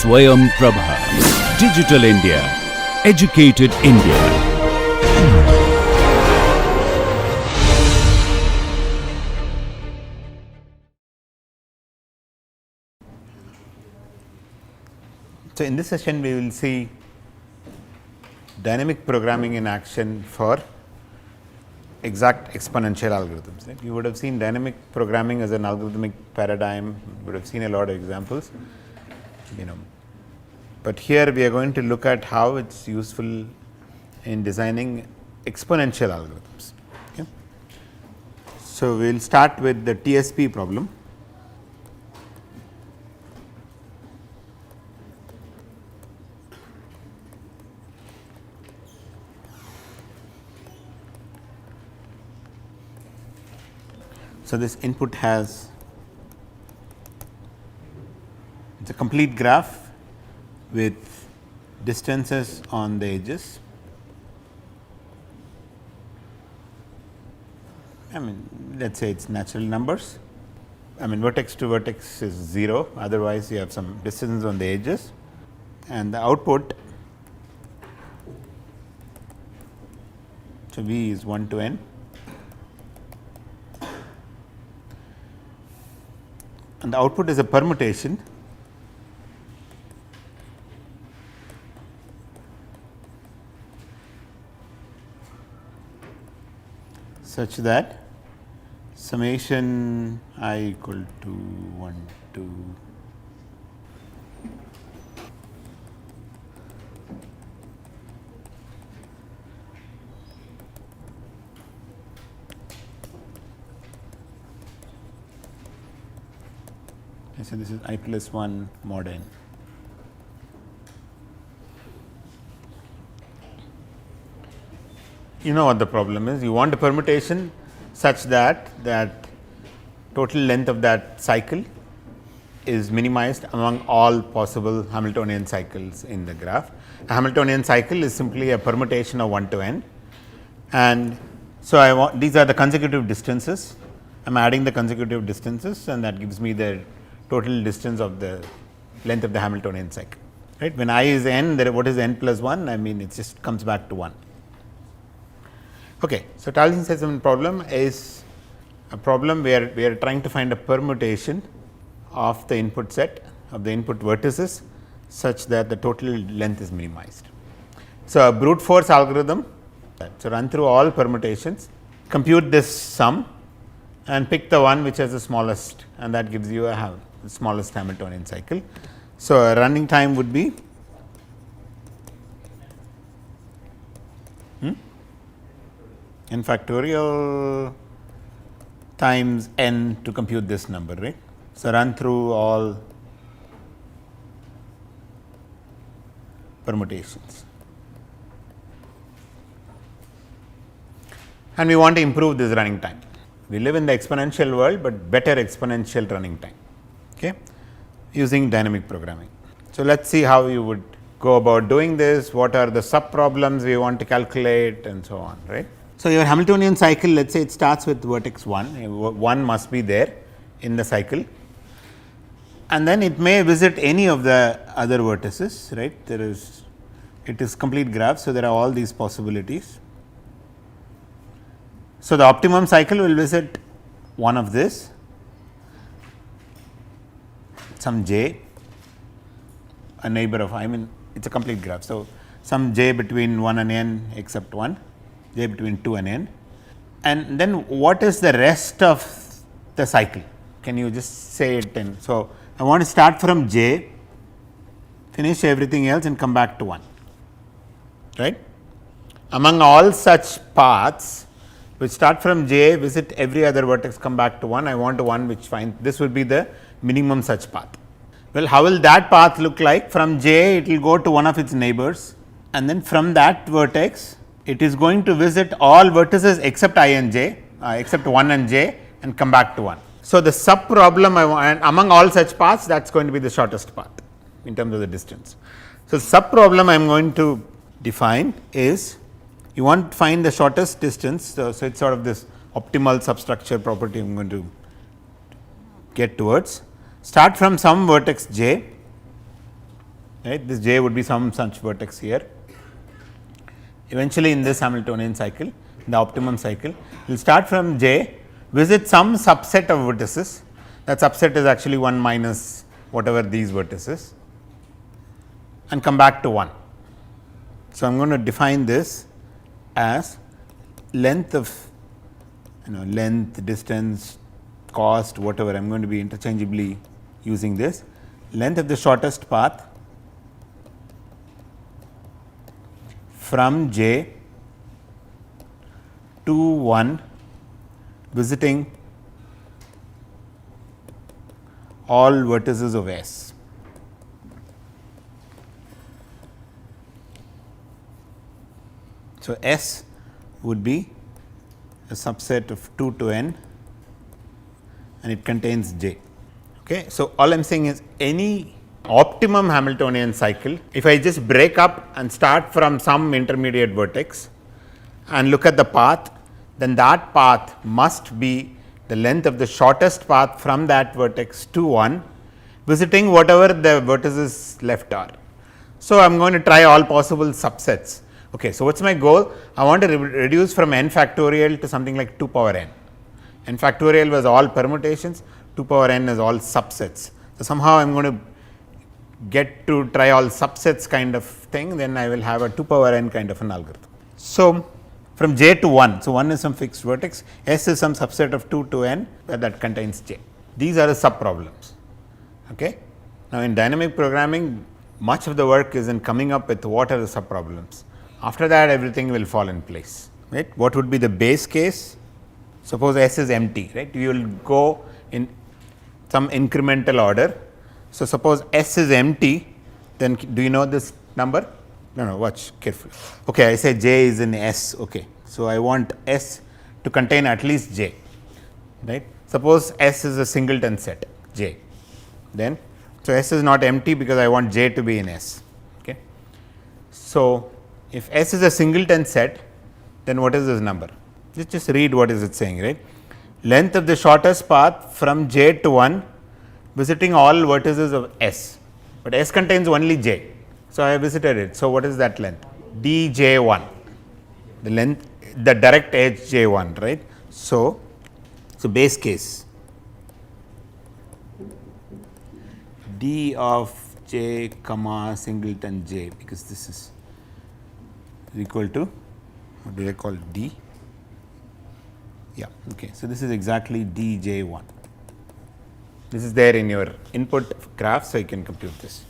Swayam Prabha. Digital India. Educated India. So, in this session we will see dynamic programming in action for exact exponential algorithms. Right? You would have seen dynamic programming as an algorithmic paradigm, you would have seen a lot of examples, but here we are going to look at how it is useful in designing exponential algorithms. Okay? So, we will start with the TSP problem. So, this input has it is a complete graph with distances on the edges. Let us say it is natural numbers. Vertex to vertex is 0, otherwise you have some distance on the edges, and the output, so V is 1 to n. And the output is a permutation such that summation I equal to 1 to so this is I plus 1 mod n. You know what the problem is, you want a permutation such that total length of that cycle is minimized among all possible Hamiltonian cycles in the graph. A Hamiltonian cycle is simply a permutation of 1 to n, and so I want these are the consecutive distances. I am adding the consecutive distances, and that gives me the total distance of the length of the Hamiltonian cycle. Right? When I is n, what is n plus 1? It just comes back to 1. Okay. So, Taylor's assessment problem is a problem where we are trying to find a permutation of the input set of the input vertices such that the total length is minimized. So, a brute force algorithm, so run through all permutations, compute this sum and pick the one which has the smallest, and that gives you the smallest Hamiltonian cycle. So, a running time would be n factorial times n to compute this number, right. So, run through all permutations, and we want to improve this running time. We live in the exponential world, but better exponential running time, okay, using dynamic programming. So, let us see how you would go about doing this, what are the sub problems we want to calculate, and so on, right. So, your Hamiltonian cycle, let us say it starts with vertex 1 must be there in the cycle, and then it may visit any of the other vertices, right. It is complete graph. So, there are all these possibilities. So, the optimum cycle will visit one of this, some j, a neighbor of it is a complete graph. So, some j between 1 and n except 1, j between 2 and n, and then what is the rest of the cycle? Can you just say it? And so, I want to start from j, finish everything else and come back to 1, right. Among all such paths which start from j, visit every other vertex, come back to 1, I want one which finds this would be the minimum such path. Well, how will that path look like? From j it will go to one of its neighbors, and then from that vertex it is going to visit all vertices except I and j, except 1 and j, and come back to 1. So, the sub problem I want, and among all such paths, that is going to be the shortest path in terms of the distance. So, sub problem I am going to define is you want to find the shortest distance. So, it is sort of this optimal substructure property I am going to get towards. Start from some vertex j, right? This j would be some such vertex here. Eventually, in this Hamiltonian cycle, the optimum cycle, we will start from j, visit some subset of vertices. That subset is actually 1 minus whatever these vertices, and come back to 1. So, I am going to define this as length of length, distance, cost, whatever. I am going to be interchangeably using this length of the shortest path from j to 1, visiting all vertices of S. So, S would be a subset of 2 to n, and it contains j. Okay. So, all I am saying is any optimum Hamiltonian cycle, if I just break up and start from some intermediate vertex and look at the path, then that path must be the length of the shortest path from that vertex to 1, visiting whatever the vertices left are. So, I am going to try all possible subsets. Okay, so, what is my goal? I want to reduce from n factorial to something like 2 power n. N factorial was all permutations, 2 power n is all subsets. So, somehow I am going to get to try all subsets kind of thing, then I will have a 2 power n kind of an algorithm. So, from j to 1, so 1 is some fixed vertex, S is some subset of 2 to n that contains j. These are the sub problems. Okay. Now, in dynamic programming, much of the work is in coming up with what are the sub problems. After that, everything will fall in place, right. What would be the base case? Suppose S is empty, right. You will go in some incremental order. So, suppose S is empty, then do you know this number? No, watch carefully. Okay, I say J is in S. Okay. So, I want S to contain at least J, right. Suppose S is a singleton set J, then so S is not empty because I want J to be in S. Okay. So, if S is a singleton set, then what is this number? Just read what is it saying, right. Length of the shortest path from J to 1, visiting all vertices of S, but S contains only J. So, I have visited it. So, what is that length? dj1, the length, the direct edge j1, right. So, base case d of j comma singleton j, because this is equal to, what do I call d? Yeah, okay. So, this is exactly dj1. This is there in your input graph, so you can compute this.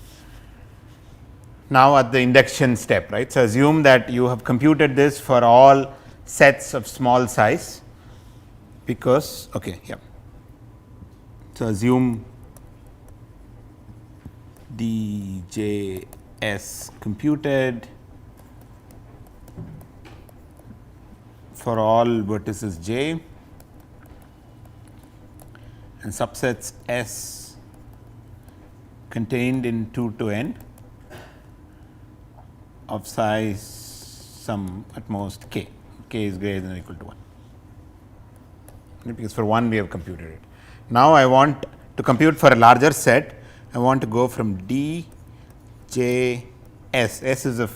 Now, at the induction step, right. So, assume that you have computed this for all sets of small size, because okay, yeah. So, assume djs computed for all vertices j and subsets S contained in 2 to n of size some at most k, k is greater than or equal to 1, because for 1 we have computed it. Now, I want to compute for a larger set, I want to go from d j s, s is of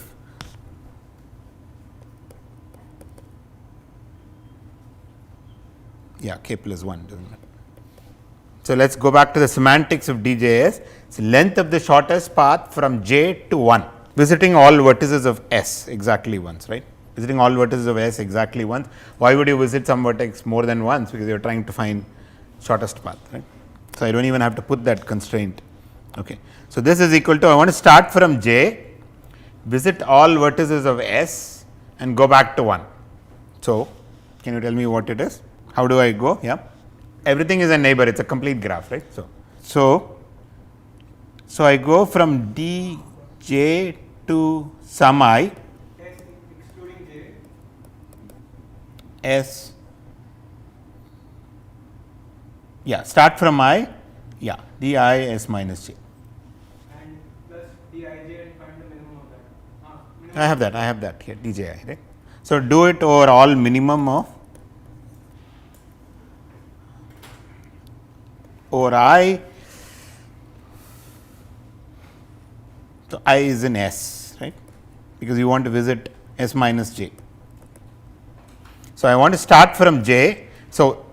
k plus 1, does not matter. So, let us go back to the semantics of djs. It's length of the shortest path from j to 1, visiting all vertices of S exactly once, right. Visiting all vertices of S exactly once. Why would you visit some vertex more than once? Because you are trying to find shortest path, right. So, I do not even have to put that constraint. Okay. So, this is equal to, I want to start from j, visit all vertices of S and go back to 1. So, can you tell me what it is? How do I go? Yeah. Everything is a neighbor, it is a complete graph, right. So, I go from dj to some I, S excluding j, S, start from I, di s minus j. and plus dij and find the minimum of that. Minimum. I have that here, dji, right. So, do it over all minimum of over I So, I is in S, right, because you want to visit S minus j. So, I want to start from j. So,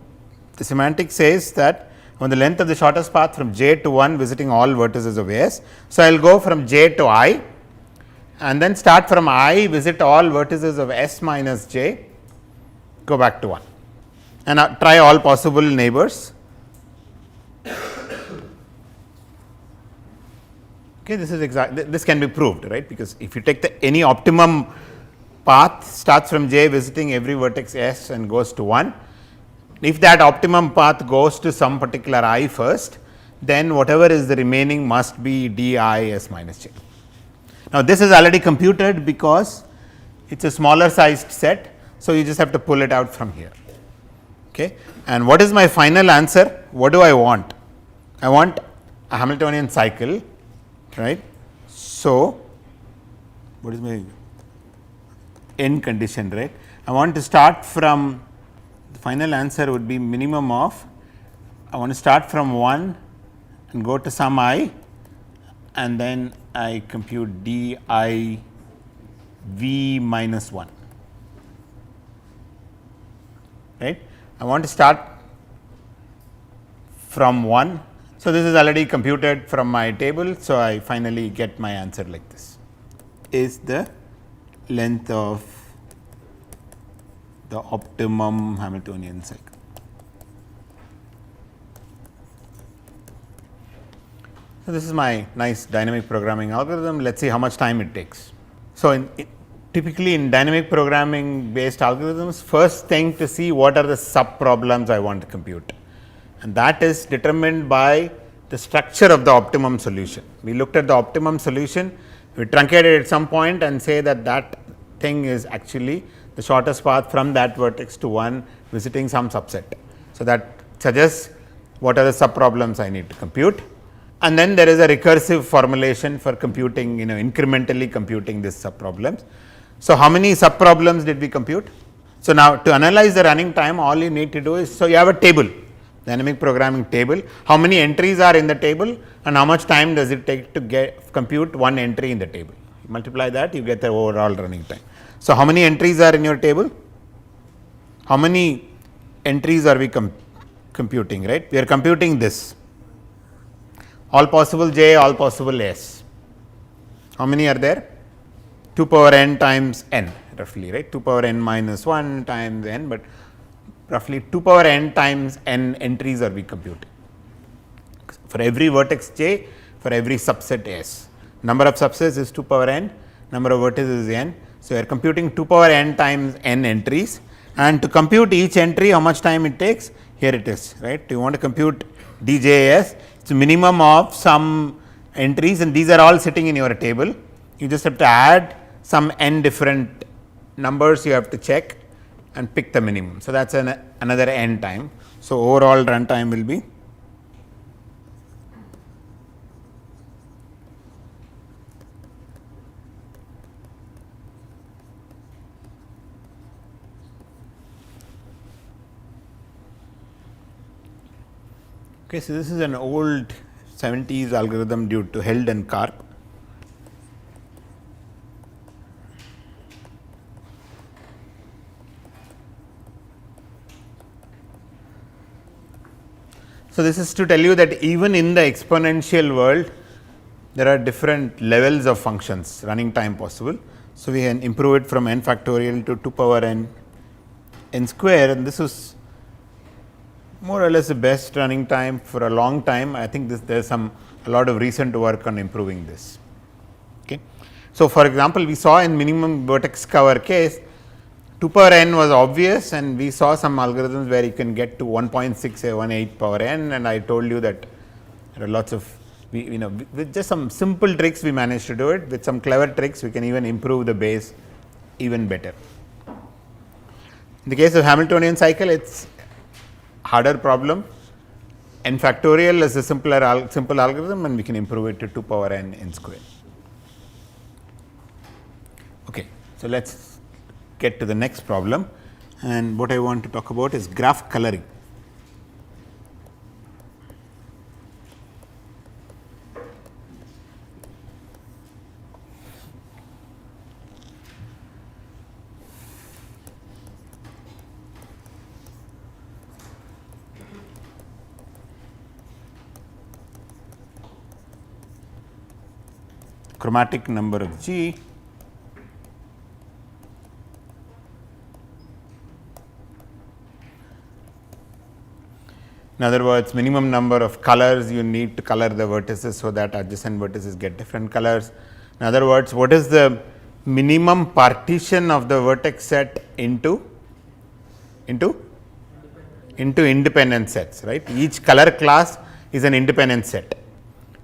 the semantic says that on the length of the shortest path from j to 1 visiting all vertices of S. So, I will go from j to I and then start from I, visit all vertices of S minus j, go back to 1 and try all possible neighbors. Okay, this is exactly, this can be proved, right, because if you take any optimum path starts from j visiting every vertex S and goes to 1. If that optimum path goes to some particular I first, then whatever is the remaining must be d I S minus j. Now, this is already computed because it is a smaller sized set. So, you just have to pull it out from here. Okay. And what is my final answer? What do I want? I want a Hamiltonian cycle, right. So, what is my end condition, right? I want to start from, the final answer would be minimum of, I want to start from 1 and go to some I and then I compute d I v minus 1, right. I want to start from 1. So, this is already computed from my table. So, I finally get my answer like this, is the length of the optimum Hamiltonian cycle. So, this is my nice dynamic programming algorithm. Let us see how much time it takes. So, typically in dynamic programming based algorithms, first thing to see what are the sub problems I want to compute, and that is determined by the structure of the optimum solution. We looked at the optimum solution, we truncated at some point and say that that thing is actually the shortest path from that vertex to 1 visiting some subset. So, that suggests what are the sub problems I need to compute, and then there is a recursive formulation for computing, incrementally computing this sub problems. So, how many sub problems did we compute? So, now to analyze the running time, all you need to do is, so you have a table, dynamic programming table, how many entries are in the table and how much time does it take to compute one entry in the table. You multiply that, you get the overall running time. So, how many entries are in your table? How many entries are we computing, right? We are computing this, all possible j, all possible s. How many are there? 2 power n times n roughly, right, 2 power n minus 1 times n, but roughly 2 power n times n entries are we computing for every vertex j, for every subset s. Number of subsets is 2 power n, number of vertices is n. So, we are computing 2 power n times n entries, and to compute each entry how much time it takes? Here it is, right. You want to compute djs, it is a minimum of some entries and these are all sitting in your table. You just have to add some n different numbers you have to check and pick the minimum. So, that is another n time. So, overall run time will be okay. So, this is an old 70s algorithm due to Held and Karp. So, this is to tell you that even in the exponential world, there are different levels of functions running time possible. So, we can improve it from n factorial to 2 power n square, and this is more or less the best running time for a long time. I think there is a lot of recent work on improving this. Okay. So, for example, we saw in minimum vertex cover case 2 power n was obvious, and we saw some algorithms where you can get to 1.618 power n, and I told you that there are lots of, with just some simple tricks we managed to do it. With some clever tricks we can even improve the base even better. In the case of Hamiltonian cycle, it is harder problem. N factorial is a simple algorithm, and we can improve it to 2 power n square. Okay. So, let us get to the next problem, and what I want to talk about is graph coloring. chromatic number of G in other words, minimum number of colors you need to color the vertices so that adjacent vertices get different colors. In other words, what is the minimum partition of the vertex set into independent sets, right? Each color class is an independent set.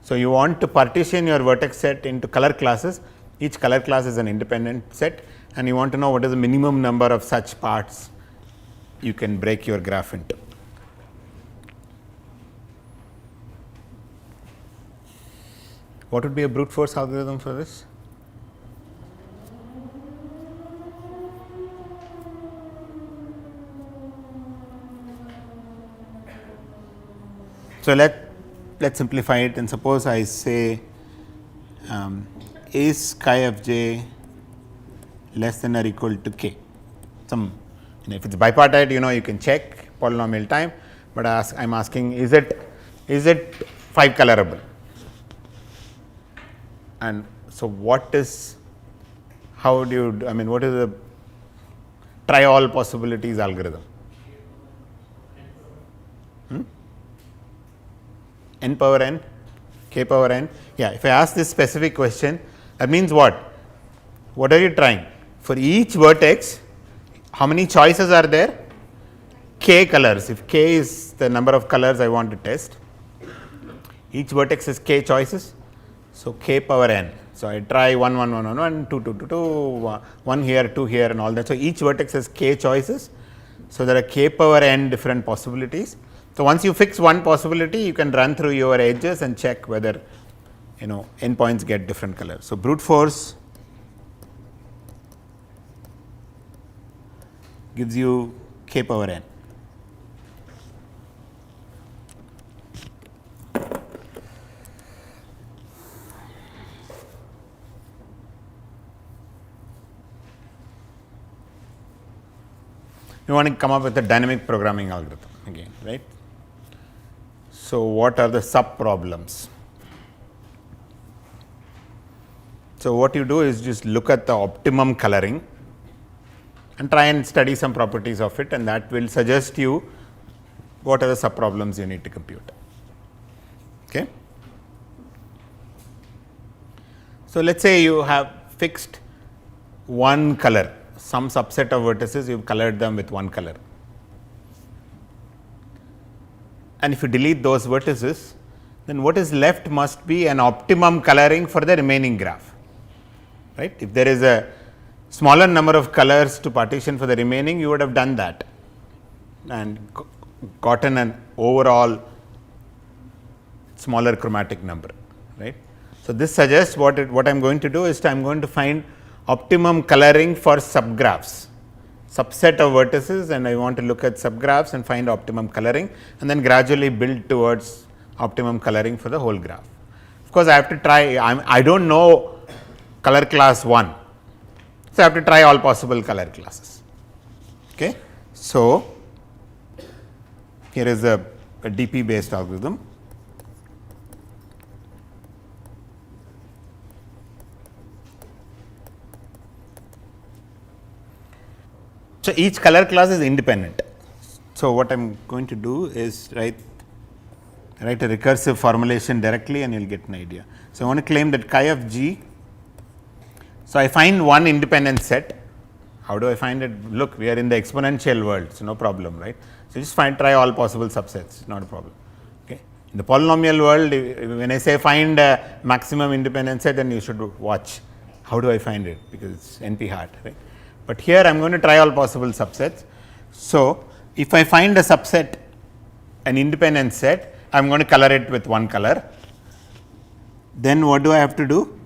So, you want to partition your vertex set into color classes. Each color class is an independent set, and you want to know what is the minimum number of such parts you can break your graph into. What would be a brute force algorithm for this? So, let's simplify it, and suppose I say is chi of j less than or equal to k. If it's bipartite, you can check polynomial time, but I am asking is it 5 colorable? And so, what is what is the try all possibilities algorithm? N power n, k power n. Yeah, if I ask this specific question, that means what? What are you trying? For each vertex, how many choices are there? K colors. If k is the number of colors I want to test, each vertex has k choices. So, k power n. So, I try 1, 1, 1, 1, 1, 2, 2, 2, 2, 1 here, 2 here and all that. So, each vertex has k choices. So, there are k power n different possibilities. So, once you fix one possibility, you can run through your edges and check whether endpoints get different colors. So, brute force gives you k power n. You want to come up with a dynamic programming algorithm again, right? So, what are the sub problems? So, what you do is just look at the optimum coloring and try and study some properties of it, and that will suggest you what are the sub problems you need to compute. Okay. So, let us say you have fixed one color, some subset of vertices, you have colored them with one color. And if you delete those vertices, then what is left must be an optimum coloring for the remaining graph, right. If there is a smaller number of colors to partition for the remaining, you would have done that and gotten an overall smaller chromatic number, right. So, this suggests what I am going to do is I am going to find optimum coloring for subgraphs, subset of vertices, and I want to look at subgraphs and find optimum coloring, and then gradually build towards optimum coloring for the whole graph. Of course, I have to try, I do not know color class 1, so I have to try all possible color classes. Okay. So, here is a DP based algorithm. So, each color class is independent. So, what I am going to do is write a recursive formulation directly and you will get an idea. So, I want to claim that chi of g. So, I find one independent set. How do I find it? Look, we are in the exponential world, so no problem, right. So, just try all possible subsets, not a problem. Okay. In the polynomial world, when I say find a maximum independent set, then you should watch how do I find it, because it is NP hard, right. But here I am going to try all possible subsets. So, if I find a subset, an independent set, I am going to color it with one color. Then what do I have to do?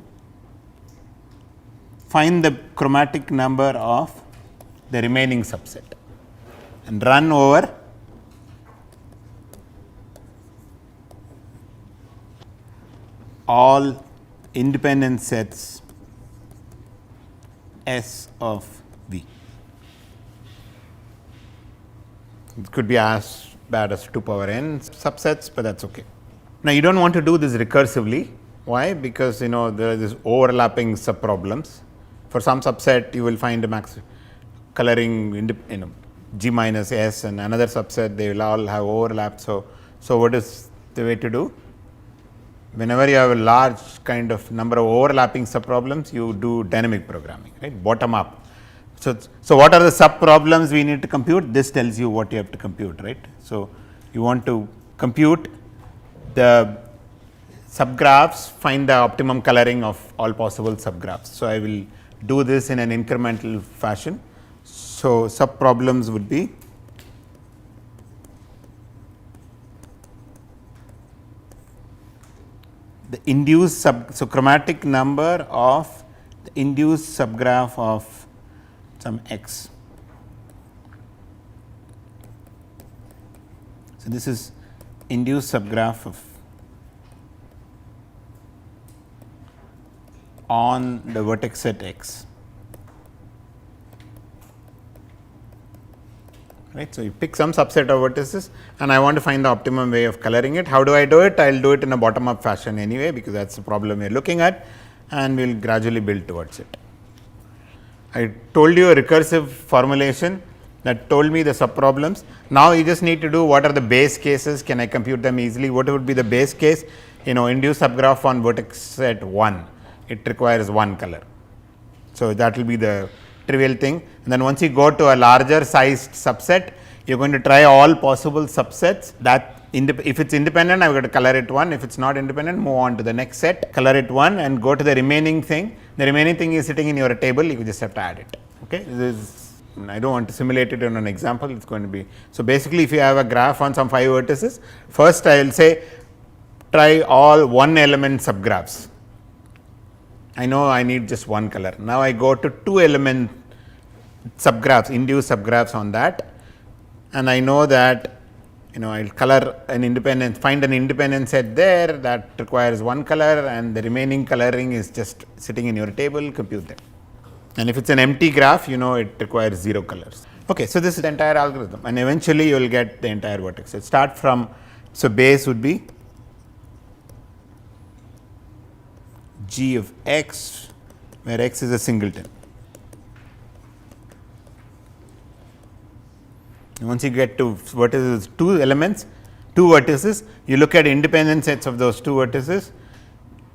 Find the chromatic number of the remaining subset and run over all independent sets S of V. It could be as bad as 2 power n subsets, but that is okay. Now, you do not want to do this recursively. Why? Because there are these overlapping subproblems. For some subset, you will find a max coloring G minus S, and another subset they will all have overlap. So what is the way to do? Whenever you have a large kind of number of overlapping subproblems, you do dynamic programming, right? Bottom up. So what are the subproblems we need to compute? This tells you what you have to compute, right? So you want to compute the subgraphs, find the optimum coloring of all possible subgraphs. So I will do this in an incremental fashion. So subproblems would be the induced so chromatic number of the induced subgraph of some x. So this is induced subgraph of on the vertex set x. Right. So you pick some subset of vertices, and I want to find the optimum way of coloring it. How do I do it? I will do it in a bottom up fashion anyway, because that is the problem we are looking at, and we will gradually build towards it. I told you a recursive formulation that told me the subproblems. Now you just need to do what are the base cases, can I compute them easily? What would be the base case? Induced subgraph on vertex set 1, it requires one color. So that will be the trivial thing. And then once you go to a larger sized subset, you are going to try all possible subsets that if it is independent, I am going to color it 1. If it is not independent, move on to the next set, color it 1, and go to the remaining thing. The remaining thing is sitting in your table, you just have to add it. Okay. I do not want to simulate it in an example, it is going to be. So basically, if you have a graph on some 5 vertices, first I will say try all one element subgraphs. I know I need just one color. Now I go to 2 element subgraphs, induced subgraphs on that, and I know that I will color an independent, find an independent set there that requires one color, and the remaining coloring is just sitting in your table, compute them. And if it is an empty graph, it requires 0 colors. Okay, so this is the entire algorithm, and eventually you will get the entire vertex. It start from, so base would be G of x, where x is a singleton. And once you get to vertices, 2 elements, 2 vertices, you look at independent sets of those 2 vertices,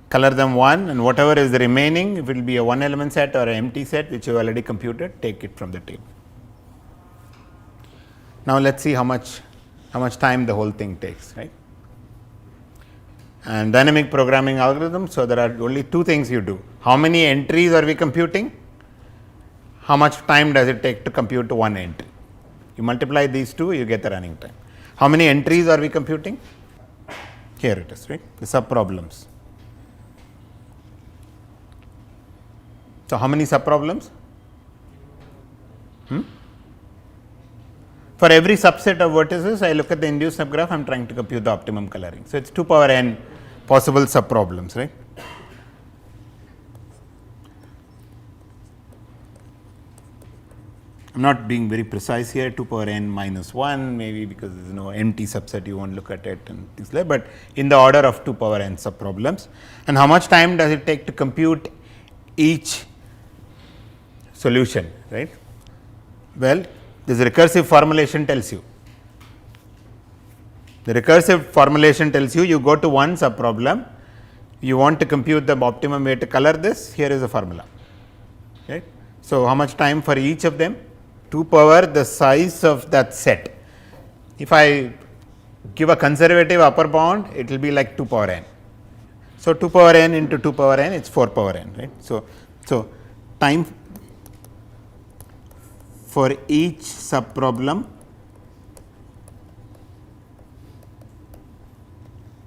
color them 1, and whatever is the remaining, if it will be a 1 element set or an empty set which you have already computed, take it from the table. Now let us see how much time the whole thing takes, right? And dynamic programming algorithm. So there are only 2 things you do. How many entries are we computing? How much time does it take to compute 1 entry? You multiply these 2, you get the running time. How many entries are we computing? Here it is, right? The subproblems. So how many subproblems? For every subset of vertices, I look at the induced subgraph, I am trying to compute the optimum coloring. So it is 2 power n possible subproblems, right? I am not being very precise here, 2 power n minus 1, maybe because there is no empty subset, you won't look at it and things like that, but in the order of 2 power n subproblems. And how much time does it take to compute each solution, right? Well, this recursive formulation tells you. The recursive formulation tells you, you go to one subproblem, you want to compute the optimum way to color this, here is the formula, right? So how much time for each of them? 2 power the size of that set. If I give a conservative upper bound, it will be like 2 power n. So 2 power n into 2 power n, it is 4 power n, right? So time for each subproblem,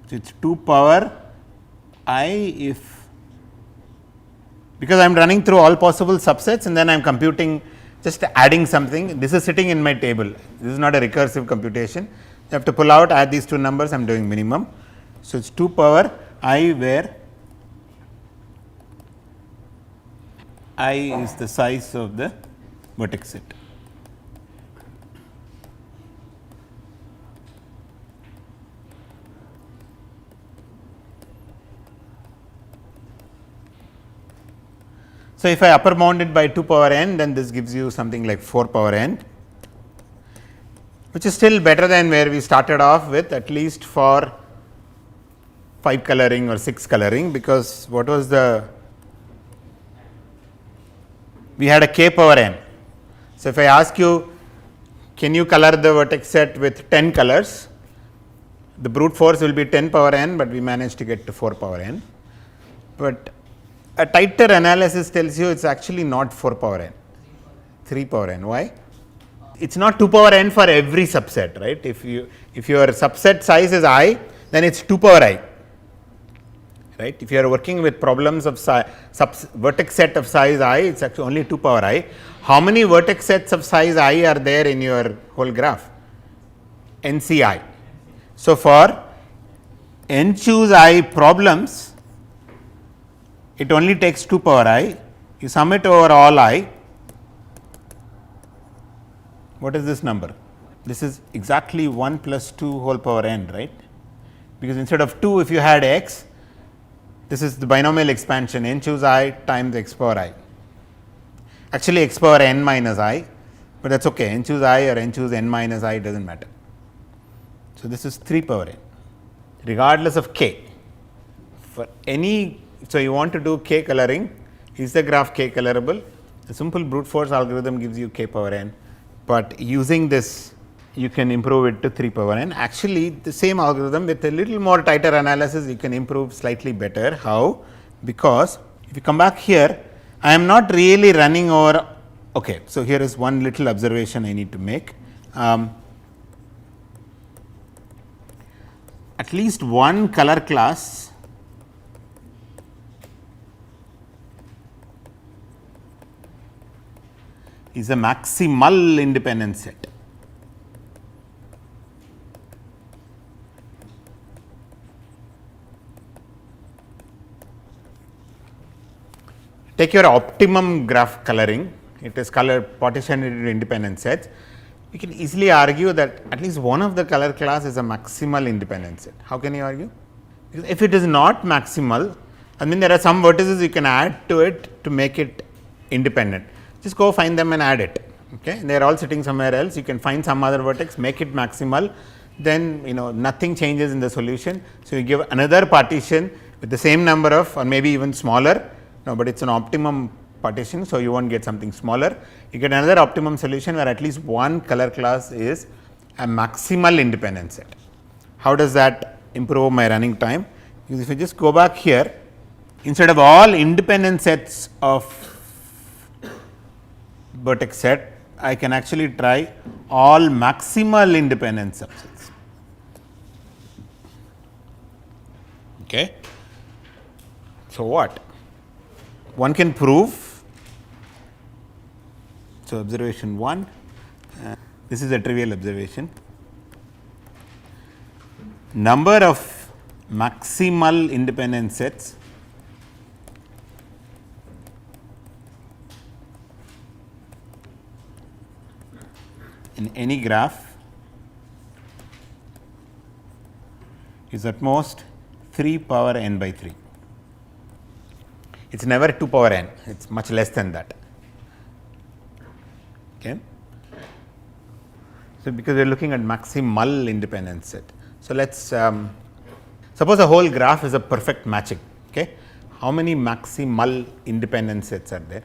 so it is 2 power I if, because I am running through all possible subsets and then I am computing, just adding something. This is sitting in my table, this is not a recursive computation. You have to pull out, add these 2 numbers, I am doing minimum. So it is 2 power I where I is the size of the vertex set. So, if I upper bound it by 2 power n, then this gives you something like 4 power n, which is still better than where we started off with, at least for 5 coloring or 6 coloring, because what was the, we had a k power n. So, if I ask you, can you color the vertex set with 10 colors, the brute force will be 10 power n, but we managed to get to 4 power n. But a tighter analysis tells you it is actually not 4 power n, 3 power n. Why? It is not 2 power n for every subset, right. If your subset size is I, then it is 2 power I, right. If you are working with problems of vertex set of size I, it is actually only 2 power I. How many vertex sets of size I are there in your whole graph? NCI. So, for n choose I problems, it only takes 2 power I, you sum it over all I. What is this number? This is exactly 1 plus 2 whole power n, right, because instead of 2, if you had x, this is the binomial expansion n choose I times x power I, actually x power n minus I, but that is okay, n choose I or n choose n minus I, does not matter. So, this is 3 power n regardless of k for any. So, you want to do k coloring, is the graph k colorable? The simple brute force algorithm gives you k power n, but using this you can improve it to 3 power n. Actually, the same algorithm with a little more tighter analysis you can improve slightly better. How? Because if you come back here, I am not really running over. Okay, so here is one little observation I need to make. At least one color class is a maximal independent set. Take your optimum graph coloring, it is colored partitioned into independent sets. We can easily argue that at least one of the color class is a maximal independent set. How can you argue? Because if it is not maximal, I mean there are some vertices you can add to it to make it independent. Just go find them and add it. Okay, they are all sitting somewhere else. You can find some other vertex, make it maximal. Then nothing changes in the solution. So you give another partition with the same number of, or maybe even smaller. No, but it's an optimum partition, so you won't get something smaller. You get another optimum solution where at least one color class is a maximal independent set. How does that improve my running time? Because if you just go back here, instead of all independent sets of vertex set, I can actually try all maximal independent subsets. Okay. So what? One can prove. So, observation 1, this is a trivial observation. Number of maximal independent sets in any graph is at most 3 power n by 3. It is never 2 power n, it is much less than that. Okay. So, because we are looking at maximal independent set. So, let us suppose a whole graph is a perfect matching. Okay. How many maximal independent sets are there?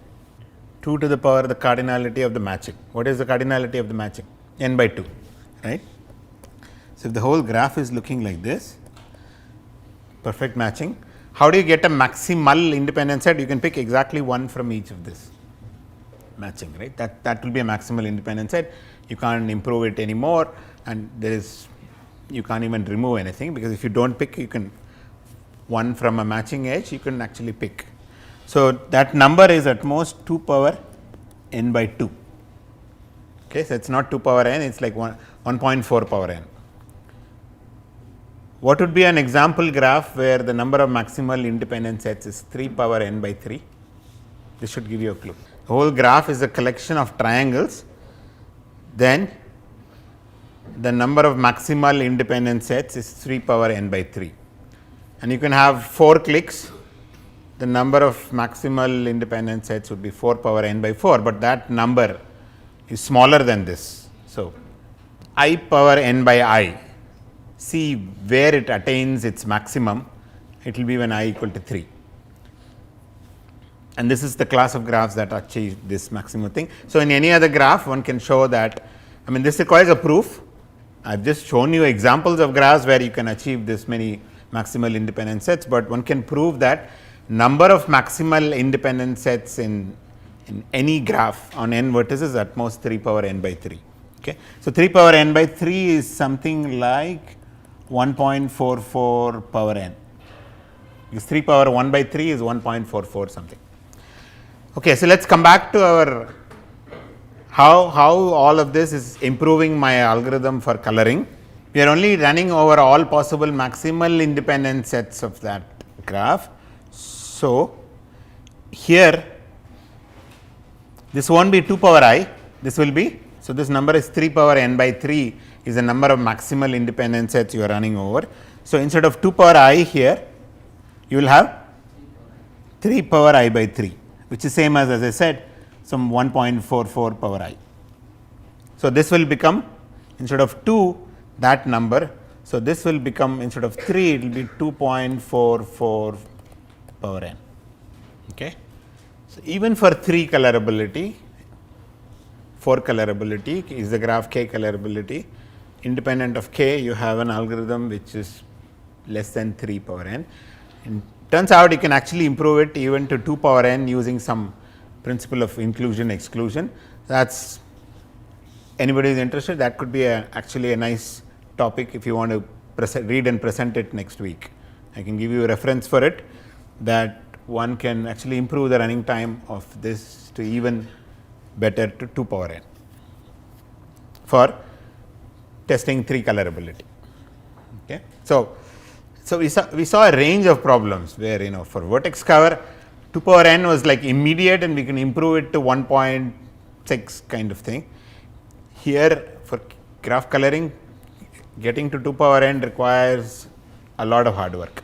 2 to the power the cardinality of the matching. What is the cardinality of the matching? N by 2, right. So, if the whole graph is looking like this, perfect matching, how do you get a maximal independent set? You can pick exactly one from each of this matching, right. That will be a maximal independent set. You can't improve it anymore, and there is, you can't even remove anything, because if you don't pick, you can one from a matching edge, you can actually pick. So, that number is at most 2 power n by 2. Okay, so it is not 2 power n, it is like 1.4 power n. What would be an example graph where the number of maximal independent sets is 3 power n by 3? This should give you a clue. The whole graph is a collection of triangles, then the number of maximal independent sets is 3 power n by 3, and you can have 4 clicks the number of maximal independent sets would be 4 power n by 4, but that number is smaller than this. So, I power n by I, see where it attains its maximum, it will be when I equal to 3. And this is the class of graphs that achieve this maximum thing. So, in any other graph one can show that, I mean this requires a proof. I have just shown you examples of graphs where you can achieve this many maximal independent sets, but one can prove that number of maximal independent sets in any graph on n vertices at most 3 power n by 3. Okay. So, 3 power n by 3 is something like 1.44 power n, because 3 power 1 by 3 is 1.44 something. Okay, so let us come back to our how all of this is improving my algorithm for coloring. We are only running over all possible maximal independent sets of that graph. So, here this won't be 2 power I, this will be, so this number is 3 power n by 3 is the number of maximal independent sets you are running over. So, instead of 2 power I here, you will have 3 power I by 3, which is same as I said, some 1.44 power I. So, this will become instead of 2 that number. So, this will become instead of 3 it will be 2.44 power n. Okay. So, even for 3 colorability, 4 colorability is the graph k colorability, independent of k you have an algorithm which is less than 3 power n. And turns out you can actually improve it even to 2 power n using some principle of inclusion exclusion. That is, anybody is interested, that could be actually a nice topic if you want to read and present it next week. I can give you a reference for it, that one can actually improve the running time of this to even better to 2 power n for testing 3 colorability. Okay. So, we saw a range of problems where for vertex cover 2 power n was like immediate and we can improve it to 1.6 kind of thing. Here for graph coloring, getting to 2 power n requires a lot of hard work.